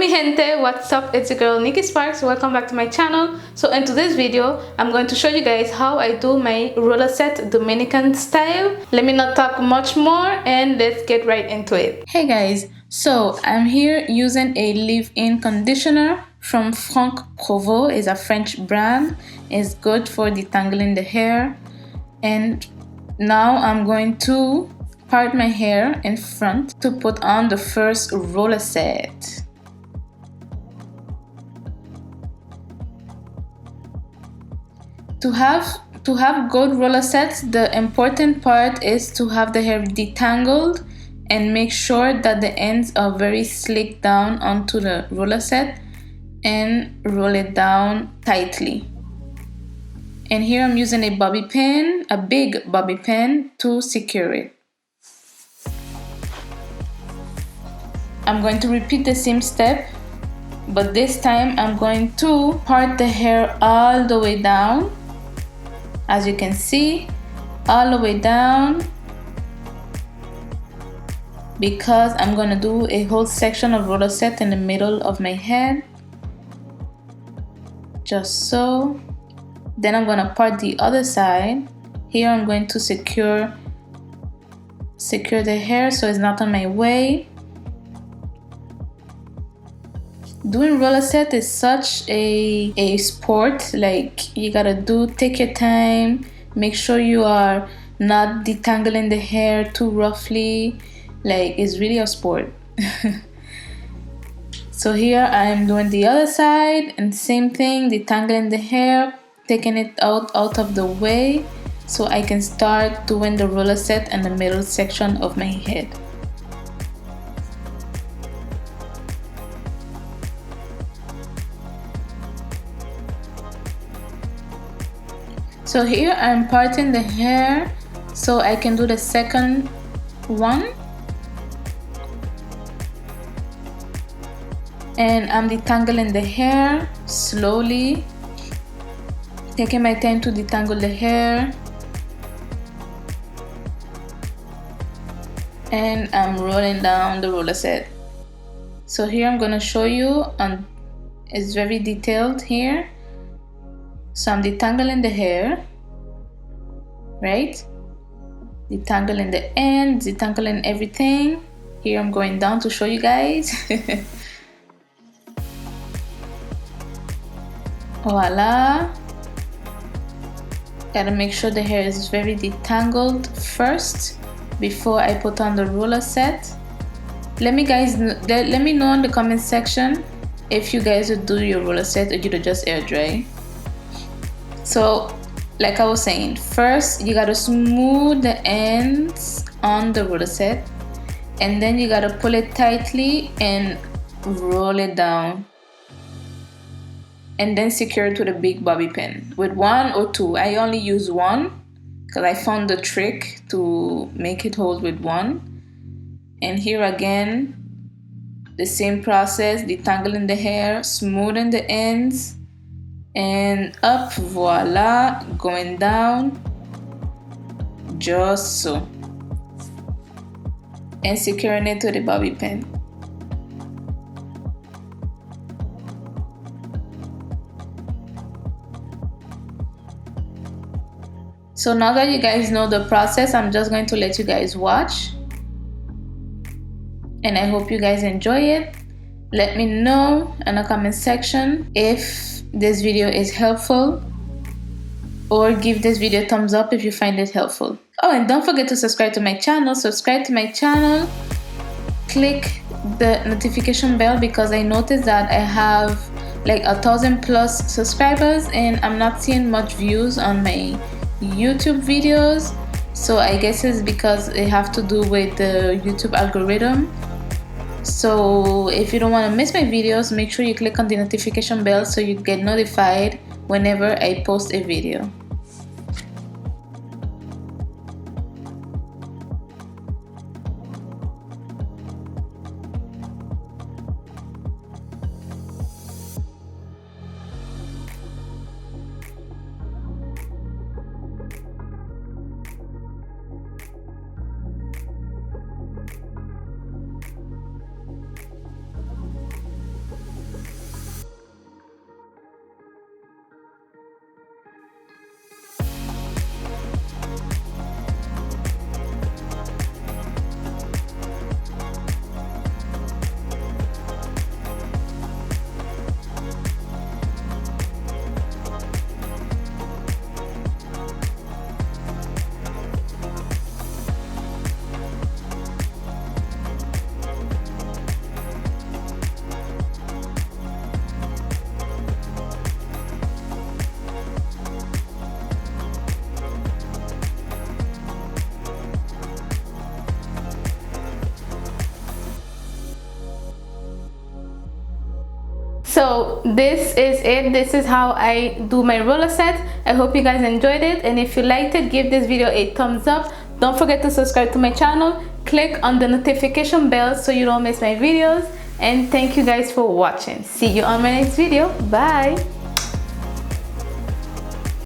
mi gente, what's up? It's your girl Nikki Sparks. Welcome back to my channel. So in today's video, I'm going to show you guys how I do my roller set Dominican style. Let me not talk much more and let's get right into it. Hey guys, so I'm here using a leave-in conditioner from Franck Provost. It's a French brand. It's good for detangling the hair. And now I'm going to part my hair in front to put on the first roller set. To have good roller sets, the important part is to have the hair detangled and make sure that the ends are very slicked down onto the roller set and roll it down tightly. And here I'm using a bobby pin, a big bobby pin, to secure it. I'm going to repeat the same step, but this time I'm going to part the hair all the way down. As you can see, all the way down, because I'm going to do a whole section of roller set in the middle of my head. Just so. Then I'm going to part the other side. Here I'm going to secure the hair so it's not on my way. Doing roller set is such a sport. Like, you gotta take your time, make sure you are not detangling the hair too roughly. Like, it's really a sport. So here I am doing the other side, and same thing, detangling the hair, taking it out of the way so I can start doing the roller set in the middle section of my head. So here I'm parting the hair so I can do the second one. And I'm detangling the hair slowly, taking my time to detangle the hair. And I'm rolling down the roller set. So here I'm gonna show you, it's very detailed here. So I'm detangling the hair, right? Detangling the ends, detangling everything. Here I'm going down to show you guys. Voila. Gotta make sure the hair is very detangled first before I put on the roller set. Let me know in the comment section if you guys would do your roller set or you would just air dry. So, like I was saying, first you gotta smooth the ends on the roller set, and then you gotta pull it tightly and roll it down, and then secure it with a big bobby pin with one or two. I only use one because I found the trick to make it hold with one. And here again, the same process, detangling the hair, smoothing the ends, and up, voila, going down, just so, and securing it to the bobby pin. So now that you guys know the process, I'm just going to let you guys watch, and I hope you guys enjoy it. Let me know in the comment section if this video is helpful, or give this video a thumbs up if you find it helpful. Oh, and don't forget to subscribe to my channel. Click the notification bell, because I noticed that I have like 1,000+ subscribers and I'm not seeing much views on my YouTube videos. So I guess it's because it have to do with the YouTube algorithm. So if you don't want to miss my videos, make sure you click on the notification bell so you get notified whenever I post a video. So this is it. This is how I do my roller set. I hope you guys enjoyed it, and if you liked it, give this video a thumbs up. Don't forget to subscribe to my channel. Click on the notification bell so you don't miss my videos, and thank you guys for watching. See you on my next video. Bye.